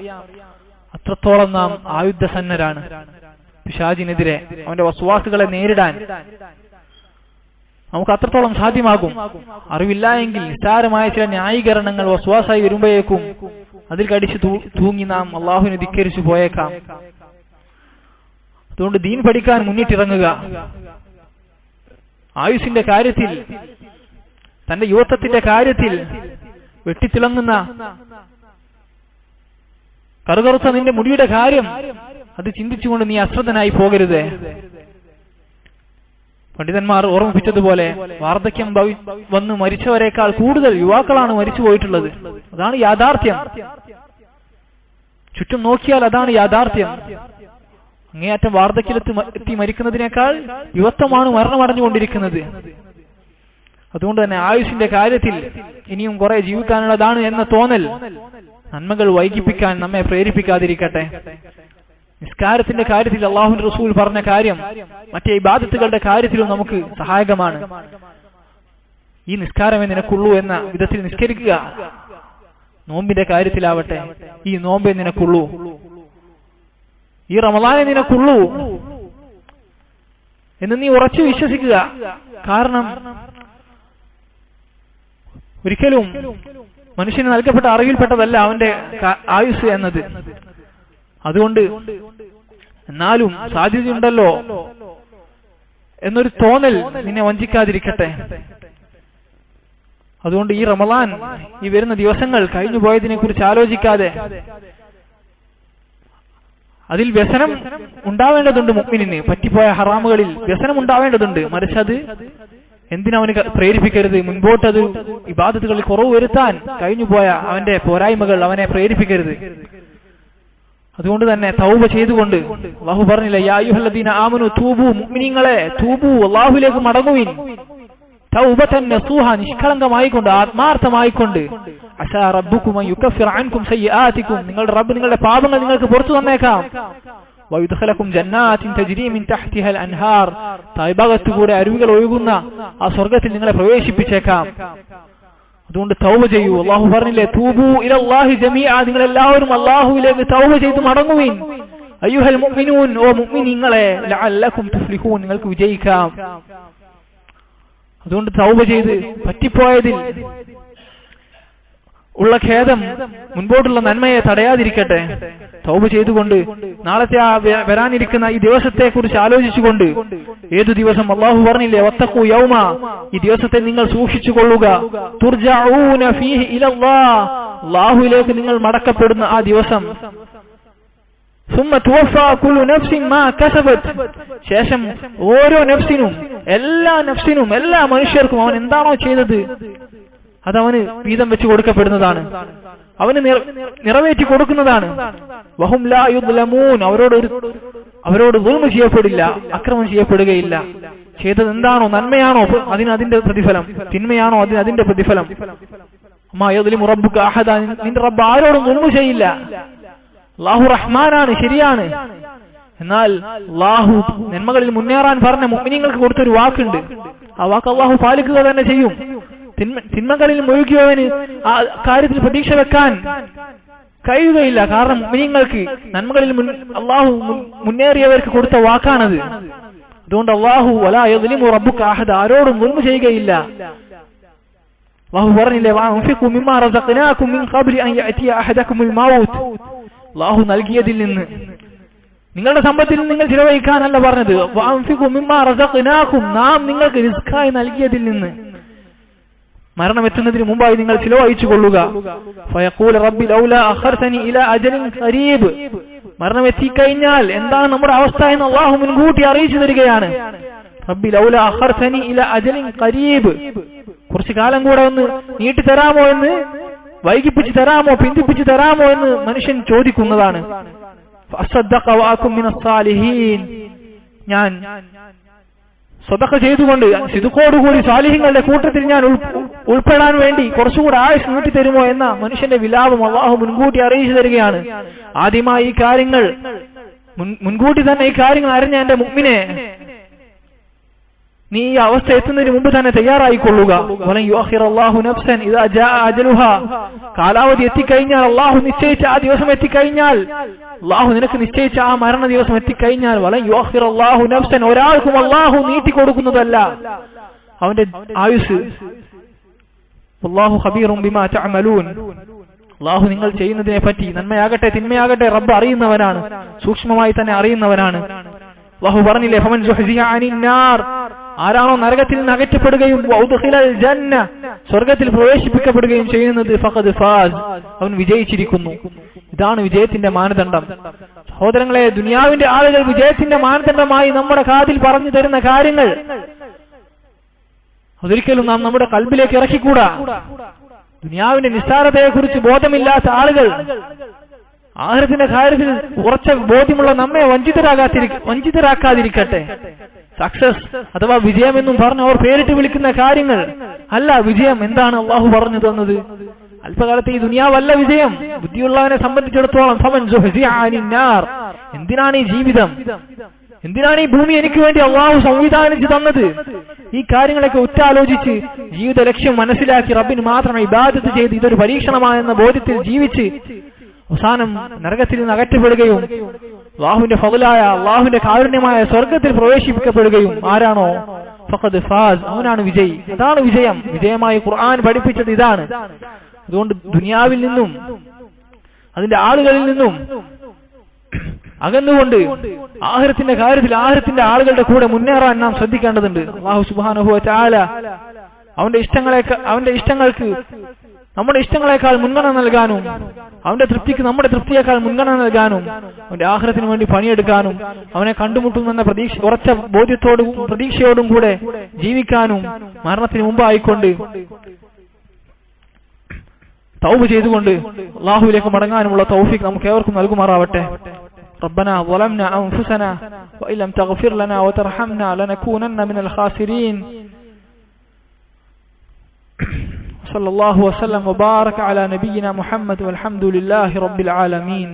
അത്രത്തോളം നാം ആയുധസന്നരാണ് പിശാചിനെതിരെ, അവന്റെ വസ്വാസുകളെ നേരിടാൻ നമുക്ക് അത്രത്തോളം സാധ്യമാകും. അറിവില്ല എങ്കിൽ നിസ്സാരമായ ചില ന്യായീകരണങ്ങൾ വസ്വാസായി വരുമ്പോഴേക്കും അതിൽ കടിച്ചു തൂങ്ങി നാം അള്ളാഹുവിനെ ധിക്കരിച്ചു പോയേക്കാം. അതുകൊണ്ട് ദീൻ പഠിക്കാൻ മുന്നിട്ടിറങ്ങുക. ആയുസിന്റെ കാര്യത്തിൽ, തന്റെ യുവത്വത്തിന്റെ കാര്യത്തിൽ വെട്ടിത്തിളങ്ങുന്ന കറുകറുത്ത നിന്റെ മുടിയുടെ കാര്യം അത് ചിന്തിച്ചുകൊണ്ട് നീ അശ്രദ്ധനായി പോകരുത്. പണ്ഡിതന്മാർ ഓർമ്മിപ്പിച്ചതുപോലെ വാർദ്ധക്യം വന്ന് മരിച്ചവരെക്കാൾ കൂടുതൽ യുവാക്കളാണ് മരിച്ചു പോയിട്ടുള്ളത്. അതാണ് യാഥാർത്ഥ്യം. ചുറ്റും നോക്കിയാൽ അതാണ് യാഥാർത്ഥ്യം. അങ്ങേയറ്റം വാർദ്ധക്യത്തിലെത്തി മരിക്കുന്നതിനേക്കാൾ യുവത്വമാണ് മരണമടഞ്ഞുകൊണ്ടിരിക്കുന്നത്. അതുകൊണ്ട് തന്നെ ആയുഷിന്റെ കാര്യത്തിൽ ഇനിയും കുറെ ജീവിക്കാനുള്ളതാണ് എന്ന തോന്നൽ നന്മകൾ വൈകിപ്പിക്കാൻ നമ്മെ പ്രേരിപ്പിക്കാതിരിക്കട്ടെ. നിസ്കാരത്തിന്റെ കാര്യത്തിൽ അല്ലാഹുവിന്റെ റസൂൽ പറഞ്ഞ കാര്യം മറ്റേ ഇബാദത്തുകളുടെ കാര്യത്തിലും നമുക്ക് സഹായകമാണ്. ഈ നിസ്കാരമേ നിനക്കുള്ളൂ എന്ന വിധത്തിൽ നിസ്കരിക്കുക. നോമ്പിന്റെ കാര്യത്തിലാവട്ടെ, ഈ നോമ്പേ നിനക്കുള്ളൂ, ഈ റമളാനെ നിനക്കുള്ളൂ എന്ന് നീ ഉറച്ചു വിശ്വസിക്കുക. കാരണം ഒരിക്കലും മനുഷ്യന് നൽകപ്പെട്ട അറിവിൽപ്പെട്ടതല്ല അവന്റെ ആയുസ് എന്നത്. അതുകൊണ്ട് എന്നാലും സാധ്യതയുണ്ടല്ലോ എന്നൊരു തോന്നൽ നിന്നെ വഞ്ചിക്കാതിരിക്കട്ടെ. അതുകൊണ്ട് ഈ റമളാൻ, ഈ വരുന്ന ദിവസങ്ങൾ കഴിഞ്ഞു പോയതിനെ കുറിച്ച് ആലോചിക്കാതെ അതിൽ വ്യസനം ഉണ്ടാവേണ്ടതുണ്ട്. മുഅ്മിനിന് പറ്റിപ്പോയ ഹറാമുകളിൽ വ്യസനം ഉണ്ടാവേണ്ടതുണ്ട്. മറിച്ച് അത് എന്തിനവന് പ്രേരിപ്പിക്കരുത്. മുൻപോട്ടത് ഇബാദത്തുകളിൽ കുറവ് വരുത്താൻ കഴിഞ്ഞുപോയ അവന്റെ പോരായ്മകൾ അവനെ പ്രേരിപ്പിക്കരുത്. അതുകൊണ്ട് തന്നെ തൗബ ചെയ്തുകൊണ്ട്, അല്ലാഹു പറഞ്ഞില്ല, യാ അയ്യുഹല്ലദീന ആമനു തൂബു, മുഅ്മിനീങ്ങളെ തൂബു, അല്ലാഹുവിലേക്ക് മടങ്ങുവിൻ, തൗബതൻ നസൂഹ, നിഷ്കളങ്കമായിക്കൊണ്ട് ആത്മാർത്ഥമായിക്കൊണ്ട്, അസാ റബ്ബുകും അൻ യുകഫിറ അൻകും സയ്യിആതികും, നിങ്ങളുടെ റബ്ബ് നിങ്ങളുടെ പാപങ്ങൾ നിങ്ങൾക്ക് പുറത്തു തന്നേക്കാം, വയുദ്ഖലകും ജന്നാത്തിൻ തജ്രി മിൻ തഹ്തിഹൽ അൻഹാർ, താഴ്ഭാഗത്തുകൂടെ അരുവികൾ ഒഴുകുന്ന ആ സ്വർഗ്ഗത്തിൽ നിങ്ങളെ പ്രവേശിപ്പിച്ചേക്കാം. അതുകൊണ്ട് തൗബ ചെയ്യൂ. അല്ലാഹു പറഞ്ഞില്ലേ, തൂബു ഇലല്ലാഹി ജമീഅ, നിങ്ങൾ എല്ലാവരും അല്ലാഹുവിലേക്ക് തൗബ ചെയ്തു മടങ്ങുവിൻ. അയ്യുഹൽ മുഅ്മിനൂൻ, ഓ മുഅ്മിനീങ്ങളെ, ലഅല്ലകും തുഫ്ലിഹൂൻ, നിങ്ങൾക്ക് വിജയിക്കാം. അതുകൊണ്ട് തൗബ ചെയ്ത് പറ്റിപ്പോയതിൽ ഉള്ള ഖേദം മുൻപോട്ടുള്ള നന്മയെ തടയാതിരിക്കട്ടെ. തൗബ ചെയ്തുകൊണ്ട് നാളത്തെ ആ വരാനിരിക്കുന്ന ഈ ദിവസത്തെ കുറിച്ച് ആലോചിച്ചുകൊണ്ട്, ഏതു ദിവസം അല്ലാഹു പറഞ്ഞില്ലേ, വത്തഖൂ യൗമ, ഈ ദിവസത്തെ നിങ്ങൾ സൂക്ഷിച്ചുകൊള്ളുക, തുർജഊന ഫീഹി ഇലല്ലാഹ്, അല്ലാഹുവിലേക്ക് നിങ്ങൾ മടക്കപ്പെടുന്ന ആ ദിവസം, സുമ്മ തുവഫാ കുല്ലു നഫ്സിൻ മാ കസബത്, ശേഷം ഓരോ നഫ്സിനും, എല്ലാ മനുഷ്യർക്കും അവൻ എന്താണോ ചെയ്തത് അതവന് വീതം വെച്ച് കൊടുക്കപ്പെടുന്നതാണ്, അവന് നിറവേറ്റി കൊടുക്കുന്നതാണ്. വഹും ലാ യുദ്ലമൂൻ, അവരോട് ദുൽമ ചെയ്യപ്പെടില്ല, അക്രമം ചെയ്യപ്പെടുകയില്ല. ചെയ്തത് എന്താണോ, നന്മയാണോ അതിന് അതിന്റെ പ്രതിഫലം, തിന്മയാണോ അതിന് അതിന്റെ പ്രതിഫലം. മാ യദ്ലിമു റബ്ബുക അഹദ, നിന്റെ റബ്ബ് ആരോടും ദുൽമ ചെയ്യില്ല. അല്ലാഹു റഹ്മാനാണ്, ശരിയാണ്. എന്നാൽ അല്ലാഹു നന്മകളിൽ മുന്നേറാൻ പറഞ്ഞ മുഅ്മിനീങ്ങൾക്ക് കൊടുത്തൊരു വാക്കുണ്ട്. ആ വാക്ക് അല്ലാഹു പാലിക്കുക തന്നെ ചെയ്യും. തിന്മകളിൽ മുഴുകിയവന് ആ കാര്യത്തിൽ പ്രതീക്ഷ വെക്കാൻ കഴിയുകയില്ല. കാരണം മുഅ്മിനീങ്ങൾക്ക് നന്മകളിൽ അല്ലാഹു മുന്നേറിയവർക്ക് കൊടുത്ത വാക്കാണത്. അതുകൊണ്ട് അല്ലാഹു വലാ യദ്ലിമു റബ്ബുക അഹദ, ആരോടും ദുൽമ ചെയ്യുകയില്ല. അല്ലാഹു പറഞ്ഞില്ലേ, വഅൻഫിഖു മിമ്മാ റസഖനാകും മിൻ ഖബ്ലി അൻ യഅതിയ അഹദകുമുൽ മൗത്ത്, അല്ലാഹു നൽകിയതിൽ നിന്ന്, നിങ്ങളുടെ സമ്പത്തിൽ നിങ്ങൾ ചിലവഴിക്കാനല്ല പറഞ്ഞത്, വഅൻഫിഖു മിമ്മാ റസഖനാകും, നാം നിങ്ങൾക്ക് റിസ്കായി നൽകിയതിൽ നിന്ന് മരണം എത്തുന്നതിന് മുമ്പായി നിങ്ങൾ ചിലവഴിച്ചു കൊള്ളുക. ഫയഖൂല റബ്ബി ലൗലാ അഖർതനി ഇലാ അജലിൻ ഖരീബ്, മരണം എത്തിക്കഴിഞ്ഞാൽ എന്താണ് നമ്മുടെ അവസ്ഥ എന്ന് അല്ലാഹു മുൻകൂട്ടി അറിയിച്ചു തരികയാണ്. റബ്ബി ലൗലാ അഖർതനി ഇലാ അജലിൻ ഖരീബ്, കുറച്ചു കാലം കൂടെ ഒന്ന് നീട്ടി തരാമോ എന്ന്, വൈകിപ്പിച്ചു തരാമോ, പിന്തിപ്പിച്ചു തരാമോ എന്ന് മനുഷ്യൻ ചോദിക്കുന്നതാണ്. ഫഅസ്സദ്ദഖ വഅകും മിനസ് സാലിഹീൻ, ഞാൻ സദഖ ചെയ്തുകൊണ്ട് സിദ്ഖോടുകൂടി സാലിഹ്യങ്ങളുടെ കൂട്ടത്തിൽ ഞാൻ ഉൾപ്പെടാൻ വേണ്ടി കുറച്ചുകൂടി ആയുസ് നീട്ടി തരുമോ എന്ന മനുഷ്യന്റെ വിലാപം അള്ളാഹു മുൻകൂട്ടി അറിയിച്ചു തരികയാണ്. ആദ്യമായി ഈ കാര്യങ്ങൾ മുൻകൂട്ടി തന്നെ ഈ കാര്യങ്ങൾ അറിഞ്ഞ എന്റെ മുഅ്മിനെ, നീ ഈ അവസ്ഥ എത്തുന്നതിന് മുമ്പ് തന്നെ തയ്യാറായിക്കൊള്ളുക. വലൻ യുഅഖിറല്ലാഹു നഫ്സൻ ഇദാ ജാഅ അജലുഹാ, കാലാവധി എത്തിക്കഴിഞ്ഞാൽ, അള്ളാഹു നിശ്ചയിച്ച ആ ദിവസം എത്തിക്കഴിഞ്ഞാൽ, അള്ളാഹു നിനക്ക് നിശ്ചയിച്ച ആ മരണ ദിവസം എത്തിക്കഴിഞ്ഞാൽ, വലൻ യുഅഖിറല്ലാഹു നഫ്സൻ, ഒരാൾക്കും അള്ളാഹു നീട്ടിക്കൊടുക്കുന്നതല്ല അവന്റെ ആയുസ്. വല്ലാഹു ഖബീറും ബിമാ തഅമലൂൻ, അള്ളാഹു നിങ്ങൾ ചെയ്യുന്നതിനെ പറ്റി, നന്മയാകട്ടെ തിന്മയാകട്ടെ, റബ്ബ് അറിയുന്നവനാണ്, സൂക്ഷ്മമായി തന്നെ അറിയുന്നവനാണ്. അല്ലാഹു പറഞ്ഞില്ലേ, ഫമൻ സുഹ്സിഹ അനിൻ നാർ, ആരാണോ നരകത്തിൽ നിന്ന് അകറ്റപ്പെടുകയും വഉദ്ഖിലൽ ജന്ന, സ്വർഗ്ഗത്തിൽ പ്രവേശിപ്പിക്കപ്പെടുകയും ചെയ്യുന്നത്, ഫഖദ് ഫാസ്, അവൻ വിജയിച്ചിരിക്കുന്നു. ഇതാണ് വിജയത്തിന്റെ മാനദണ്ഡം. സഹോദരങ്ങളെ, ദുനിയാവിന്റെ ആളുകൾ വിജയത്തിന്റെ മാനദണ്ഡമായി നമ്മുടെ കാതിൽ പറഞ്ഞു തരുന്ന കാര്യങ്ങൾ അതൊരിക്കലും നാം നമ്മുടെ കൽബിലേക്ക് ഇറക്കിക്കൂടാ. ദുനിയാവിന്റെ നിസ്സാരതയെക്കുറിച്ച് ബോധമില്ലാത്ത ആളുകൾ ആഖിറത്തിന്റെ കാര്യത്തിൽ ഉറച്ച ബോധ്യമുള്ള നമ്മെ വഞ്ചിതരാക്കാതിരിക്കട്ടെ. സക്സസ് അഥവാ വിജയം എന്നും പറഞ്ഞ് അവർ പേരിട്ട് വിളിക്കുന്ന കാര്യങ്ങൾ അല്ല വിജയം. എന്താണ് അള്ളാഹു പറഞ്ഞു തന്നത്? അല്പകാലത്തെ ഈ ദുനിയാവല്ല വിജയം. ബുദ്ധിയുള്ളവനെ സംബന്ധിച്ചിടത്തോളം ഫമൻ സുഹ്സിഹ അനിൻ നാർ, എന്തിനാണ് ഈ ജീവിതം, എന്തിനാണ് ഈ ഭൂമി എനിക്ക് വേണ്ടി അള്ളാഹു സംവിധാനിച്ചു തന്നത്? ഈ കാര്യങ്ങളൊക്കെ ഉറ്റാലോചിച്ച് ജീവിത ലക്ഷ്യം മനസ്സിലാക്കി റബ്ബിന് മാത്രം ഇബാദത്ത് ചെയ്ത് ഇതൊരു പരീക്ഷണമായെന്ന ബോധ്യത്തിൽ ജീവിച്ച് അവസാനം നരകത്തിൽ നിന്ന് അകറ്റപ്പെടുകയും അല്ലാഹുവിന്റെ ഫളലായ, അല്ലാഹുവിന്റെ കാരുണ്യമായ സ്വർഗ്ഗത്തിൽ പ്രവേശിപ്പിക്കപ്പെടുകയും ആരാണോ ഫഖദ് ഫാസ്, അവനാണ് വിജയി. അതാണ് വിജയം. വിജയമായി ഖുർആൻ പഠിപ്പിച്ചത് ഇതാണ്. അതുകൊണ്ട് ദുനിയാവിൽ നിന്നും അതിന്റെ ആളുകളിൽ നിന്നും അകന്നുകൊണ്ട് ആഖിറത്തിന്റെ കാര്യത്തിൽ ആഖിറത്തിന്റെ ആളുകളുടെ കൂടെ മുന്നേറാൻ നാം ശ്രദ്ധിക്കേണ്ടതുണ്ട്. അല്ലാഹു സുബ്ഹാനഹു വ തആല അവന്റെ ഇഷ്ടങ്ങൾക്ക് നമ്മുടെ ഇഷ്ടങ്ങളെക്കാൾ മുൻഗണന നൽകാനും, അവന്റെ തൃപ്തിക്ക് നമ്മുടെ തൃപ്തിയേക്കാൾ മുൻഗണന നൽകാനും, അവന്റെ ആഖിറത്തിന് വേണ്ടി പണിയെടുക്കാനും, അവനെ കണ്ടുമുട്ടുമെന്ന ഉറച്ച ബോധ്യത്തോടും പ്രതീക്ഷയോടും കൂടെ ജീവിക്കാനും മരണത്തിന് മുമ്പായിക്കൊണ്ട് തൗബ ചെയ്തുകൊണ്ട് അല്ലാഹുവിലേക്ക് മടങ്ങാനുമുള്ള തൗഫീഖ് നമുക്ക് ഏവർക്കും നൽകുമാറാവട്ടെ. ربنا ظلمنا أنفسنا وإن لم تغفر لنا وترحمنا لنكونن من الخاسرين. صلى الله وسلم وبارك على نبينا محمد والحمد لله رب العالمين.